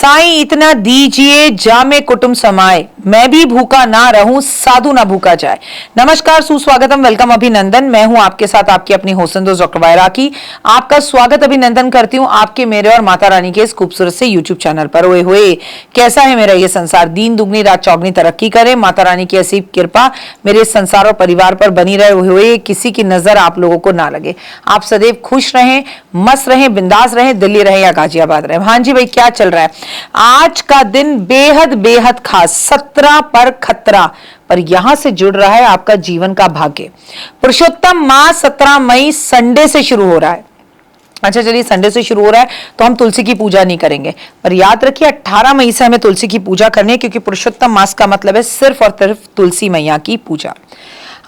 साईं इतना दीजिए जामे कुटुंब समाए, मैं भी भूखा ना रहूं साधु ना भूखा जाए। नमस्कार, सुस्वागतम, वेलकम, अभिनंदन। मैं हूं आपके साथ आपकी अपनी होसन दोस्त डॉक्टर वायरा की। आपका स्वागत अभिनंदन करती हूं आपके, मेरे और माता रानी के इस खूबसूरत से यूट्यूब चैनल पर। ओए होए, कैसा है मेरा ये संसार, दिन दुगनी रात चौगनी तरक्की करे। माता रानी की असीम कृपा मेरे संसार और परिवार पर बनी रहे। हुए किसी की नजर आप लोगों को ना लगे। आप सदैव खुश रहें, मस्त रहें, बिंदास रहें, दिल्ली रहें या गाजियाबाद रहें। हाँ जी भाई, क्या चल रहा है? आज का दिन बेहद बेहद खास, 17 पर खतरा पर यहां से जुड़ रहा है आपका जीवन का भाग्य। पुरुषोत्तम मास 17 मई संडे से शुरू हो रहा है। अच्छा चलिए, संडे से शुरू हो रहा है तो हम तुलसी की पूजा नहीं करेंगे, पर याद रखिए 18 मई से हमें तुलसी की पूजा करनी है, क्योंकि पुरुषोत्तम मास का मतलब है सिर्फ और सिर्फ तुलसी मैया की पूजा।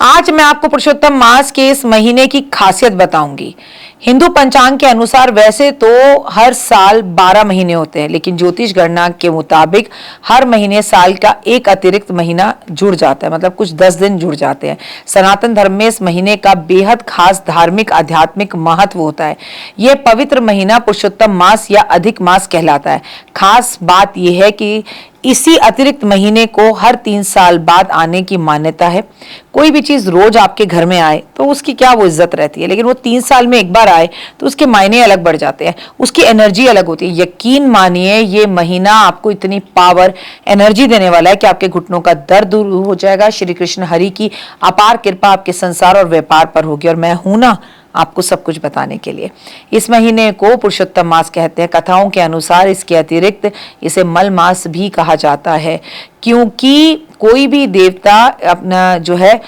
आज मैं आपको पुरुषोत्तम मास के इस महीने की खासियत बताऊंगी। हिंदू पंचांग के अनुसार वैसे तो हर साल 12 महीने होते हैं, लेकिन ज्योतिष गणना के मुताबिक हर महीने साल का एक अतिरिक्त महीना जुड़ जाता है, मतलब कुछ 10 दिन जुड़ जाते हैं। सनातन धर्म में इस महीने का बेहद खास धार्मिक आध्यात्मिक महत्व होता है। यह पवित्र महीना पुरुषोत्तम मास या अधिक मास कहलाता है। खास बात यह है कि इसी अतिरिक्त महीने को हर 3 साल बाद आने की मान्यता है। कोई भी चीज रोज आपके घर में आए तो उसकी क्या वो इज्जत रहती है, लेकिन वो 3 साल में एक बार आए तो उसके मायने अलग बढ़ जाते हैं, उसकी एनर्जी अलग होती है। यकीन मानिए, ये महीना आपको इतनी पावर एनर्जी देने वाला है कि आपके घुटनों का दर्द दूर हो जाएगा। श्री कृष्ण हरि की अपार कृपा आपके संसार और व्यापार पर होगी, और मैं हूं ना आपको सब कुछ बताने के लिए। इस महीने को पुरुषोत्तम मास कहते हैं। कथाओं के अनुसार इसके अतिरिक्त इसे मल मास भी कहा जाता है, क्योंकि कोई भी देवता अपना जो है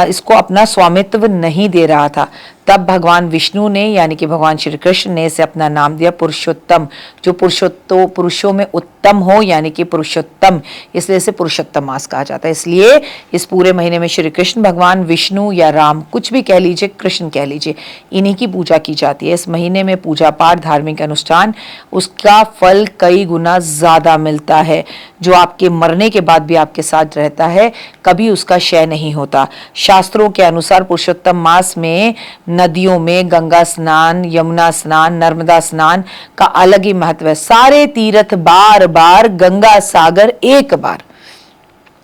इसको अपना स्वामित्व नहीं दे रहा था। तब भगवान विष्णु ने यानी कि भगवान श्री कृष्ण ने इसे अपना नाम दिया पुरुषोत्तम, जो पुरुषों में उत्तम हो यानी कि पुरुषोत्तम, इसलिए इसे पुरुषोत्तम मास कहा जाता है। इसलिए इस पूरे महीने में श्री कृष्ण भगवान, विष्णु या राम, कुछ भी कह लीजिए, कृष्ण कह लीजिए, इन्हीं की पूजा की जाती है। इस महीने में पूजा पाठ, धार्मिक अनुष्ठान, उसका फल कई गुना ज्यादा मिलता है, जो आपके मरने के बाद भी आपके साथ रहता है, कभी उसका क्षय नहीं होता। शास्त्रों के अनुसार पुरुषोत्तम मास में नदियों में गंगा स्नान, यमुना स्नान, नर्मदा स्नान का अलग ही महत्व है। सारे तीर्थ बार बार, गंगा सागर एक बार।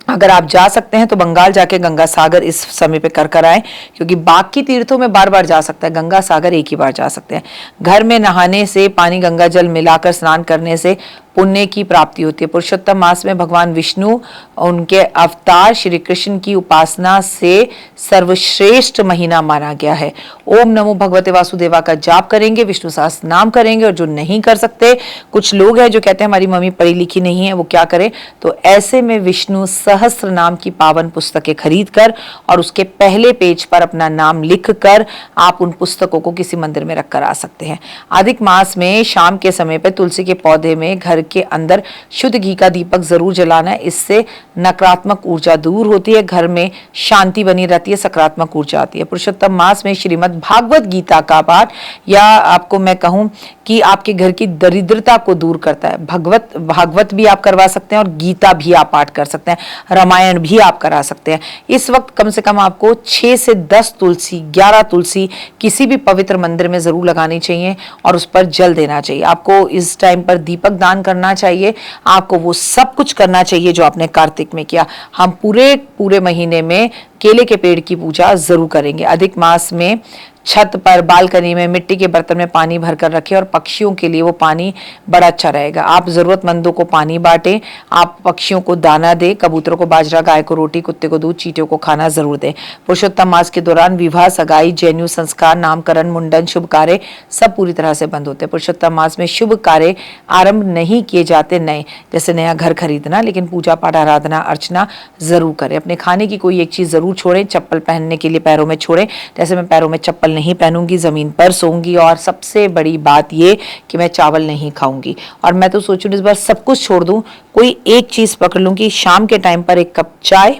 अगर आप जा सकते हैं तो बंगाल जाके गंगा सागर इस समय पे कर आए, क्योंकि बाकी तीर्थों में बार बार जा सकता है, गंगा सागर एक ही बार जा सकते हैं। घर में नहाने से, पानी गंगा जल मिलाकर स्नान करने से पुण्य की प्राप्ति होती है। पुरुषोत्तम मास में भगवान विष्णु, उनके अवतार श्री कृष्ण की उपासना से सर्वश्रेष्ठ महीना माना गया है। ओम नमो भगवते वासुदेवा का जाप करेंगे, विष्णु सहस्त्र नाम करेंगे, और जो नहीं कर सकते, कुछ लोग हैं जो कहते हैं हमारी मम्मी पढ़ी लिखी नहीं है, वो क्या करें, तो ऐसे में विष्णु सहस्त्र नाम की पावन पुस्तकें खरीद कर और उसके पहले पेज पर अपना नाम लिख कर आप उन पुस्तकों को किसी मंदिर में रख कर आ सकते हैं। अधिक मास में शाम के समय पर तुलसी के पौधे में घर के अंदर शुद्ध घी का दीपक जरूर जलाना है। इससे नकारात्मक ऊर्जा दूर होती है, घर में शांति बनी रहती है, सकारात्मक ऊर्जा आती है। पुरुषोत्तम मास में श्रीमद् भागवत गीता का पाठ, या आपको मैं कहूं कि आपके घर की दरिद्रता को दूर करता है। भागवत भी आप करवा सकते हैं और गीता भी आप पाठ कर सकते हैं, रामायण भी आप करा सकते हैं। इस वक्त कम से कम आपको 6 से 10 तुलसी, 11 तुलसी किसी भी पवित्र मंदिर में जरूर लगानी चाहिए और उस पर जल देना चाहिए। आपको इस टाइम पर दीपक दान करना चाहिए, आपको वो सब कुछ करना चाहिए जो आपने कार्तिक में किया। हम पूरे महीने में केले के पेड़ की पूजा जरूर करेंगे। अधिक मास में छत पर, बालकनी में मिट्टी के बर्तन में पानी भरकर रखें, और पक्षियों के लिए वो पानी बड़ा अच्छा रहेगा। आप जरूरतमंदों को पानी बांटें, आप पक्षियों को दाना दें, कबूतरों को बाजरा, गाय को रोटी, कुत्ते को दूध, चींटियों को खाना जरूर दें। पुरुषोत्तम मास के दौरान विवाह, सगाई, जनेऊ संस्कार, नामकरण, मुंडन, शुभ कार्य सब पूरी तरह से बंद होते हैं। पुरुषोत्तम मास में शुभ कार्य आरंभ नहीं किए जाते, नए जैसे नया घर खरीदना, लेकिन पूजा पाठ, आराधना, अर्चना जरूर करें। अपने खाने की कोई एक चीज जरूर छोड़ें। चप्पल पहनने के लिए पैरों में छोड़ें, जैसे मैं पैरों में चप्पल नहीं पहनूंगी, जमीन पर सोऊंगी, और सबसे बड़ी बात ये कि मैं चावल नहीं खाऊंगी। और मैं तो सोचूं इस बार सब कुछ छोड़ दूं, कोई एक चीज पकड़ लूं कि शाम के टाइम पर 1 कप चाय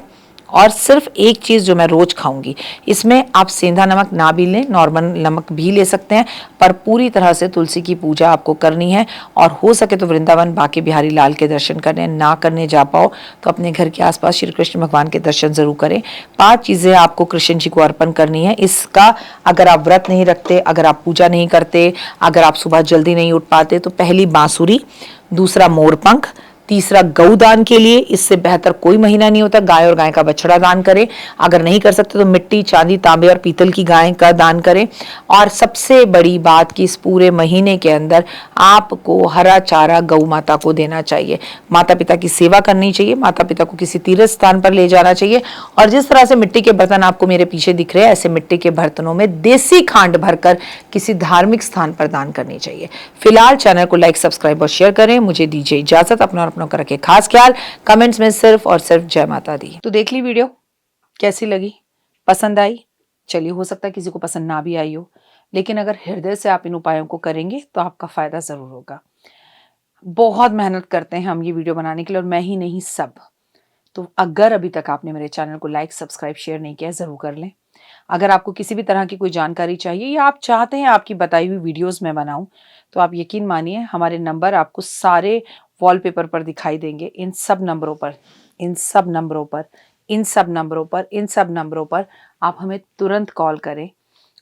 और सिर्फ एक चीज़ जो मैं रोज खाऊंगी, इसमें आप सेंधा नमक ना भी लें, नॉर्मल नमक भी ले सकते हैं, पर पूरी तरह से तुलसी की पूजा आपको करनी है। और हो सके तो वृंदावन बांके बिहारी लाल के दर्शन करने, ना करने जा पाओ तो अपने घर के आसपास श्री कृष्ण भगवान के दर्शन जरूर करें। 5 चीज़ें आपको कृष्ण जी को अर्पण करनी है। इसका अगर आप व्रत नहीं रखते, अगर आप पूजा नहीं करते, अगर आप सुबह जल्दी नहीं उठ पाते, तो पहली बांसुरी, दूसरा मोरपंख, तीसरा गौ दान के लिए, इससे बेहतर कोई महीना नहीं होता। गाय और गाय का बछड़ा दान करें। अगर नहीं कर सकते तो मिट्टी, चांदी, तांबे और पीतल की गाय का दान करें। और सबसे बड़ी बात कि इस पूरे महीने के अंदर आपको हरा चारा गौ माता को देना चाहिए। माता पिता की सेवा करनी चाहिए, माता पिता को किसी तीर्थ स्थान पर ले जाना चाहिए। और जिस तरह से मिट्टी के बर्तन आपको मेरे पीछे दिख रहे हैं, ऐसे मिट्टी के बर्तनों में देसी खांड भरकर किसी धार्मिक स्थान पर दान करनी चाहिए। फिलहाल चैनल को लाइक, सब्सक्राइब और शेयर करें। मुझे दीजिए इजाजत। अपना और अपनों का रखे खास ख्याल। कमेंट्स में सिर्फ और सिर्फ जय माता दी। तो देख ली वीडियो, कैसी लगी, पसंद आई? चलिए, हो सकता है किसी को पसंद ना भी आई हो, लेकिन अगर हृदय से आप इन उपायों को करेंगे तो आपका फायदा जरूर होगा। बहुत मेहनत करते हैं हम ये वीडियो बनाने के लिए, और मैं ही नहीं, सब। तो अगर अभी तक आपने मेरे चैनल को लाइक, सब्सक्राइब, शेयर नहीं किया, जरूर कर लें। अगर आपको किसी भी तरह की कोई जानकारी चाहिए या आप चाहते हैं आपकी बताई हुई वीडियोस में बनाऊं, तो आप यकीन मानिए हमारे नंबर आपको सारे वॉलपेपर पर दिखाई देंगे। इन सब नंबरों पर, इन सब नंबरों पर, इन सब नंबरों पर, इन सब नंबरों पर आप हमें तुरंत कॉल करें।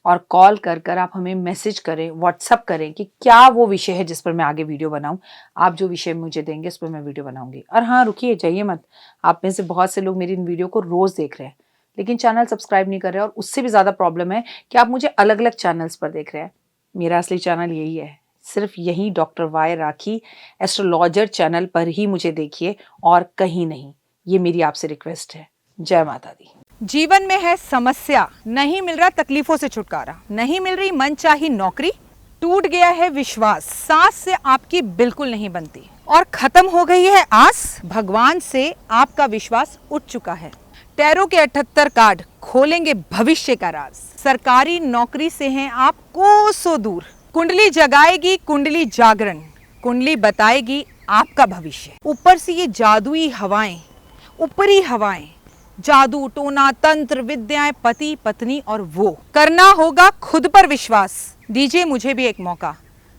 और कॉल कर कर आप हमें मैसेज करें, व्हाट्सअप करें कि क्या वो विषय है जिस पर मैं आगे वीडियो बनाऊं। आप जो विषय मुझे देंगे उस पर मैं वीडियो बनाऊंगी। और हाँ, रुकिए, जाइए मत। आप में से बहुत से लोग मेरी इन वीडियो को रोज देख रहे हैं, लेकिन चैनल सब्सक्राइब नहीं कर रहे हैं। और उससे भी ज़्यादा प्रॉब्लम है कि आप मुझे अलग अलग चैनल्स पर देख रहे हैं। मेरा असली चैनल यही है, सिर्फ यही डॉक्टर वाई राखी एस्ट्रोलॉजर चैनल पर ही मुझे देखिए, और कहीं नहीं। ये मेरी आपसे रिक्वेस्ट है। जय माता दी। जीवन में है समस्या, नहीं मिल रहा तकलीफों से छुटकारा, नहीं मिल रही मनचाही नौकरी, टूट गया है विश्वास, सांस से आपकी बिल्कुल नहीं बनती, और खत्म हो गई है आस, भगवान से आपका विश्वास उठ चुका है। टैरो के 78 कार्ड खोलेंगे भविष्य का राज। सरकारी नौकरी से हैं आप कोसों दूर, कुंडली जगाएगी कुंडली जागरण, कुंडली बताएगी आपका भविष्य। ऊपर से ये जादुई हवाएं, ऊपरी हवाएं, जादू टोना तंत्र विद्याएं, पति पत्नी और वो, करना होगा खुद पर विश्वास। दीजिए मुझे भी एक मौका,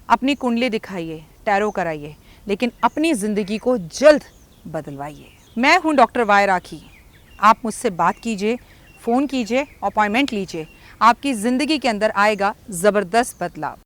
अपनी कुंडली दिखाइए, टैरो कराइए, लेकिन अपनी जिंदगी को जल्द बदलवाइए। मैं हूं डॉक्टर वाई राखी। आप मुझसे बात कीजिए, फ़ोन कीजिए, अपॉइंटमेंट लीजिए। आपकी ज़िंदगी के अंदर आएगा ज़बरदस्त बदलाव।